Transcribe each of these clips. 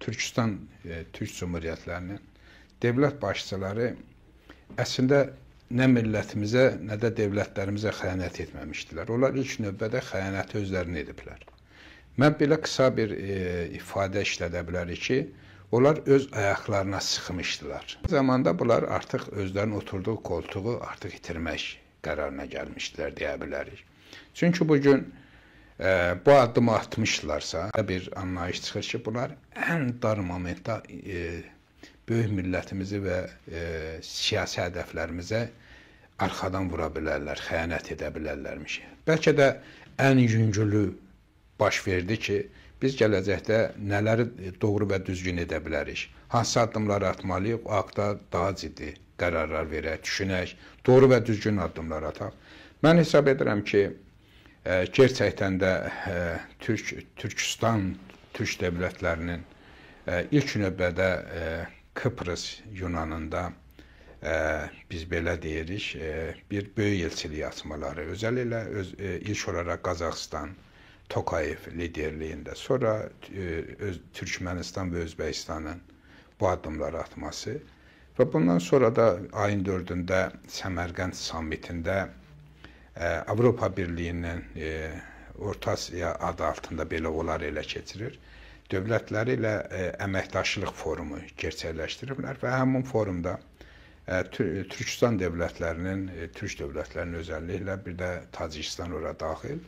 Türkistan, Türk Cumhuriyyətlərinin dövlət başçıları əslində nə millətimizə, nə də dövlətlərimizə xəyanət etməmişdilər. Onlar ilk növbədə xəyanəti özlərini ediblər. Mən belə qısa bir ifadə işlədə bilərik ki, onlar öz ayaqlarına sıxmışdılar. Zamanda bunlar artıq özlərinin oturduğu koltuğu artıq itirmək qərarına gəlmişdilər deyə bilərik. Çünki bugün bu addımı atmışlarsa bir anlayış çıxır ki, bunlar ən dar momentdə böyük millətimizi və siyasi hədəflərimizə arxadan vura bilərlər, xəyanət edə bilərlərmiş. Bəlkə də ən yüngülü baş verdi ki, biz gələcəkdə nələri doğru və düzgün edə bilərik, hansı addımları atmalıyıq, o haqda daha ciddi qərarlar verək, düşünək, doğru və düzgün addımlar ataq. Mən hesab edirəm ki, gerçəkdən də Türkistan, Türk dövlətlərinin ilk növbədə Kıbrıs Yunanında biz belə deyirik, bir böyük elçilik açmaları, özəlliklə ilk olaraq Qazaxıstan, Tokayev liderliyində, sonra Türkmənistan və Özbəkistanın bu addımları atması və bundan sonra da ayın 4-də Səmərqənd sammitində Avropa Birliyinin Orta Asiya adı altında belə onlar elə keçirir. Dövlətləri ilə əməkdaşlıq forumu gerçəkləşdiriblər və həmin forumda Türkistan dövlətlərinin, Türk dövlətlərinin özəlliklə bir də Tacikistan ora daxil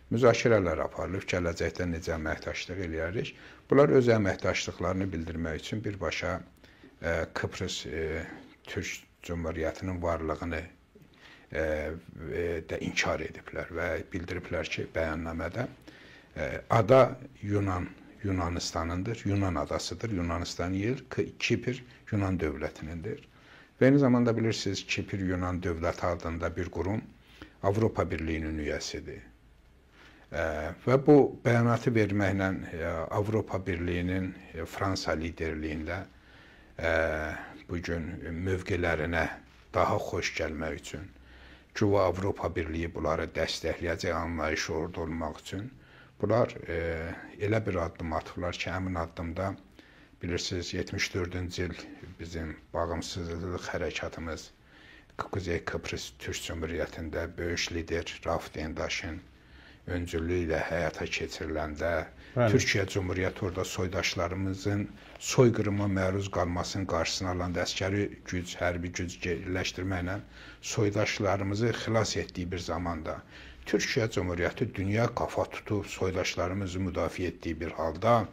müzakirələr aparılıb, gələcəkdə necə əməkdaşlıq eləyərik. Bunlar öz əməkdaşlıqlarını bildirmək üçün birbaşa Kıbrıs Türk Cumhuriyyətinin varlığını də inkar ediblər və bildiriblər ki, bəyənnamədə ada Yunanistanındır, Yunan adasıdır, Yunanistan yer, Kipr Yunan dövlətinindir. Və eyni zamanda bilirsiniz, Kipr Yunan dövləti adında bir qurum Avropa Birliyinin üyəsidir. Və bu bəyanatı verməklə Avropa Birliyinin Fransa liderliyində bugün mövqelərinə daha xoş gəlmək üçün, güya Avropa Birliyi bunları dəstəkləyəcək anlayışı orada olmaq üçün bunlar elə bir addım atıblar ki, həmin addımda bilirsiniz 74-cü il bizim bağımsızlıq hərəkatımız Kuzey Kıbrıs Türk Cumhuriyyətində böyük lider Rauf Dendaşın öncülüyü ilə həyata keçiriləndə Türkiyə Cumhuriyyəti orada soydaşlarımızın soyqırıma məruz qalmasının qarşısını alanda əskəri güc, hərbi güc birləşdirməklə soydaşlarımızı xilas etdiyi bir zamanda Türkiyə Cumhuriyyəti dünya qafa tutub soydaşlarımızı müdafiə etdiyi bir halda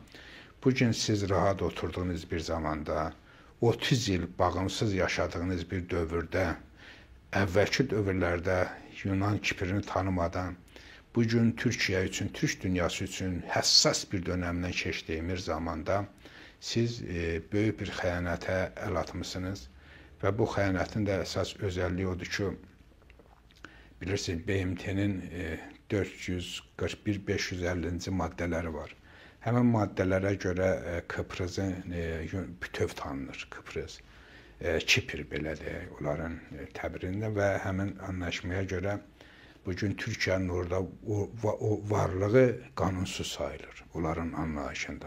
bugün siz rahat oturduğunuz bir zamanda 30 il bağımsız yaşadığınız bir dövrdə əvvəlki dövrlərdə Yunan Kiprini tanımadan bugün Türkiyə üçün, Türk dünyası üçün həssas bir dönəmdən keçdiyimiz zamanda siz böyük bir xəyanətə əl atmışsınız və bu xəyanətin də əsas özəlliyi odur ki, bilirsiniz, BMT-nin 441-550-ci maddələri var. Həmin maddələrə görə Kıbrısın bütöv tanınır, Kıbrıs, Kipr belə deyək, onların təbirində və həmin anlaşmaya görə bugün Türkiyənin orada varlığı qanunsuz sayılır, onların anlayışında.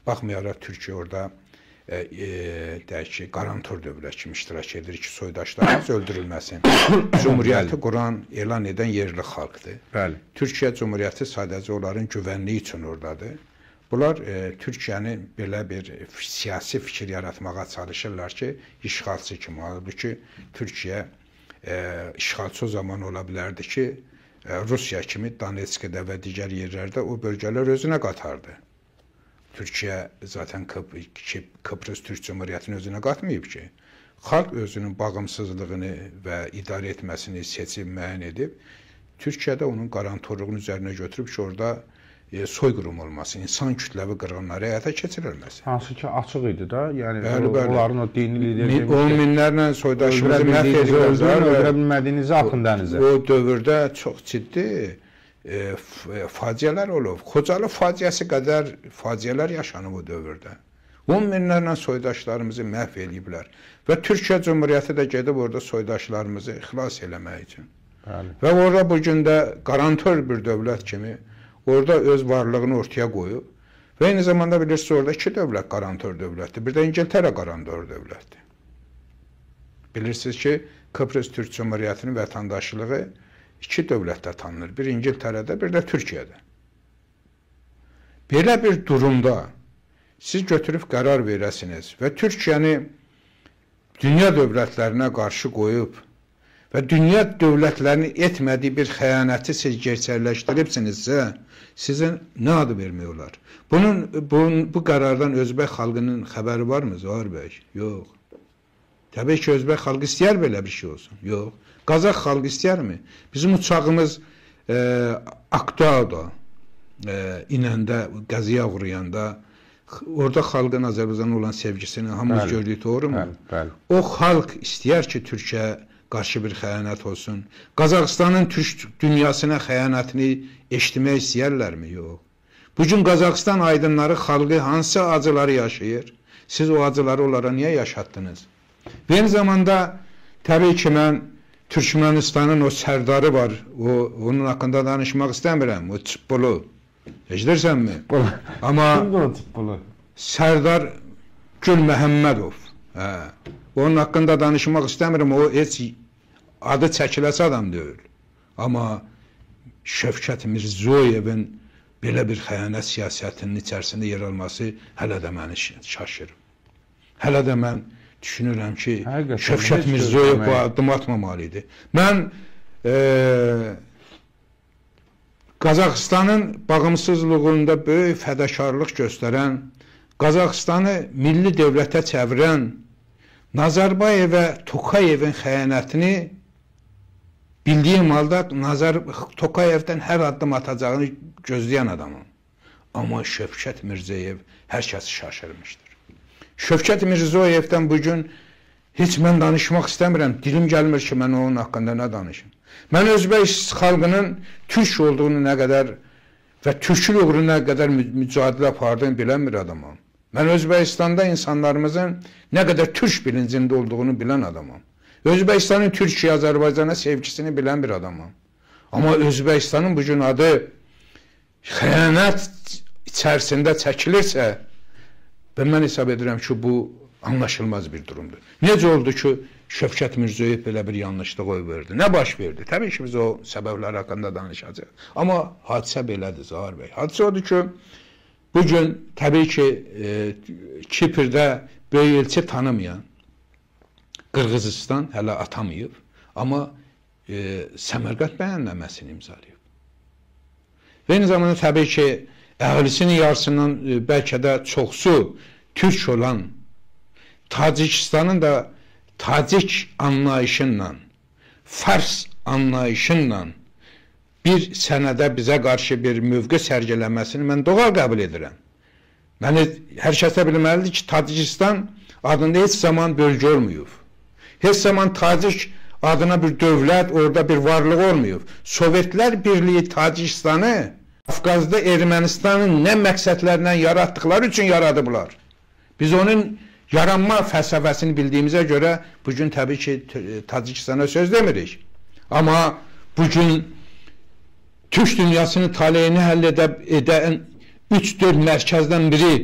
Baxmayaraq Türkiyə orada deyək ki, qarantor dövlət kimi iştirak edir ki, soydaşlarımız öldürülməsin. Cumhuriyyəti quran, elan edən yerli xalqdır. Türkiyə Cumhuriyyəti sadəcə onların güvənliyi üçün oradadır. Bunlar Türkiyəni belə bir siyasi fikir yaratmağa çalışırlar ki, işğalçı kimi. Halbuki Türkiyə işğalçı o zaman ola bilərdi ki, Rusiya kimi Donetskdə və digər yerlərdə o bölgələr özünə qatardı. Türkiyə zaten Kıbrıs Türk Cumhuriyyətini özünə qatmayıb ki, xalq özünün bağımsızlığını və idarə etməsini seçib müəyyən edib, Türkiyədə onun qarantorluğunu üzərinə götürüb ki, orada soyqırım olması, insan kütləvi qırğınları həyata keçirilməsi. Hansı ki, açıq idi da, yəni onların o dini lideri on minlərlə soydaşımızı məhv edirlər. Öldürə bilmədiyinizi atın dənizə. O dövrdə çox ciddi faciələr olub. Xocalı faciəsi qədər faciələr yaşanıb o dövrdə. 10 minlərlə soydaşlarımızı məhv ediblər. Və Türkiyə Cumhuriyyəti də gedib orada soydaşlarımızı xilas eləmək üçün. Və orada bugün də qarantor bir dövlət kimi orada öz varlığını ortaya qoyub Və eyni zamanda bilirsiniz, orada iki dövlət qarantor dövlətdir. Bir də İngiltərə qarantor dövlətdir. Bilirsiniz ki, Kıbrıs Türk Cumhuriyyətinin vətəndaşlığı iki dövlətdə tanınır. Bir İngiltərədə, bir də Türkiyədə. Belə bir durumda siz götürüb qərar verəsiniz və Türkiyəni dünya dövlətlərinə qarşı qoyub və dünya dövlətlərinin etmədiyi bir xəyanəti siz gerçəkləşdiribsinizsə, sizin nə adı vermək olar? Bu qərardan Özbək xalqının xəbəri varmı Zahir bəy? Yox. Təbii ki, Özbək xalqı istəyər belə bir şey olsun. Yox. Qazax xalqı istəyərmi? Bizim uçağımız Aktauda inəndə, qəziyə uğrayanda, orada xalqın Azərbaycana olan sevgisini hamımız gördük, doğru mu? Bəli. O xalq istəyər ki, Türkiyə qarşı bir xəyanət olsun. Qazaxıstanın Türk dünyasına xəyanətini eşitmək istəyərlərmi? Yox. Bugün Qazaxıstan aydınları, xalqı hansı acıları yaşayır? Siz o acıları onlara niyə yaşatdınız? Və eyni zamanda, təbii ki, mən Türkmenistanın o sərdarı var, onun haqqında danışmaq istəmirəm, o Çıppulu. Eşidirsənmi? Amma Sərdar Gül Məhəmmədov, onun haqqında danışmaq istəmirəm, o heç adı çəkiləsi adam deyil. Amma Şövkət Mirzoyevin belə bir xəyanət siyasətinin içərisində yer alması hələ də məni şaşırır. Hələ də mən düşünürəm ki, Şövkət Mirzoyev bu addım atmamalıydı. Mən Qazaxıstanın bağımsızlığında böyük fədakarlıq göstərən, Qazaxıstanı milli dövlətə çevirən Nazarbayev və Tokayevin xəyanətini bildiyim halda Tokayevdən hər addım atacağını gözləyən adamım. Amma Şövkət Mirzoyev hər kəsi şaşırmışdır. Şövkət Mirzoyevdən bugün heç mən danışmaq istəmirəm. Dilim gəlmir ki, mən onun haqqında nə danışım. Mən Özbək xalqının türk olduğunu nə qədər və türkül uğruna nə qədər mücadilə apardığını bilən bir adamam. Mən Özbəkistanda insanlarımızın nə qədər türk bilincində olduğunu bilən adamam. Özbəkistanın Türkiyə, Azərbaycana sevgisini bilən bir adamam. Amma Özbəkistanın bugün adı xəyanət içərisində çəkilirsə, mən hesab edirəm ki, bu anlaşılmaz bir durumdur. Necə oldu ki, Şövkət Mirzoyev belə bir yanlışlığı verdi? Nə baş verdi? Təbii ki, biz o səbəblər haqqında danışacağıq. Amma hadisə belədir, Zahir bəy. Hadisə odur ki, bugün təbii ki, Kiprdə böyük elçi tanımayan Qırğızistan hələ atamayıb, amma Səmərqənd bəyannaməsini imzalayıb. Və eyni zamanda təbii ki, əhalisinin yarısından bəlkə də çoxsu türk olan Tacikistanın da Tacik anlayışınla, Fars anlayışınla bir sənədə bizə qarşı bir mövqe sərgiləməsini mən doğal qəbul edirəm. Yəni, hər kəsə bilməlidir ki, Tacikistan adında heç zaman bölgə olmayıb. Heç zaman Tacik adına bir dövlət, orada bir varlıq olmayıb. Sovetlər Birliyi Tacikistanı Qafqazda Ermənistanın nə məqsədlərlə yaratdıqları üçün yaradıblar. Biz onun yaranma fəlsəfəsini bildiyimizə görə bugün təbii ki, Tacikistana söz demirik. Amma bugün Türk dünyasının taleyini həll edən 3-4 mərkəzdən biri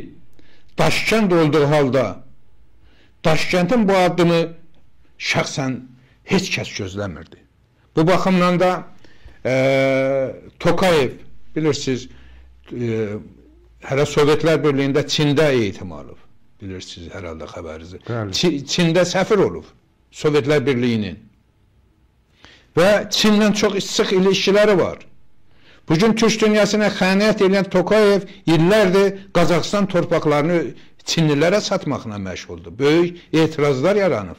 Daşkənd olduğu halda Daşkəndin bu addımı şəxsən heç kəs gözləmirdi. Bu baxımdan da Tokayev, bilirsiniz, hələ Sovetlər Birliyində Çində eğitim alıb. Bilirsiniz, hər halda xəbərinizi. Çində səfir olub, Sovetlər Birliyinin. Və Çinlə çox sıx ilişkiləri var. Bugün Türk dünyasına xəyanət edən Tokayev illərdir Qazaxıstan torpaqlarını Çinlilərə satmaqla məşğuldur. Böyük etirazlar yaranıb.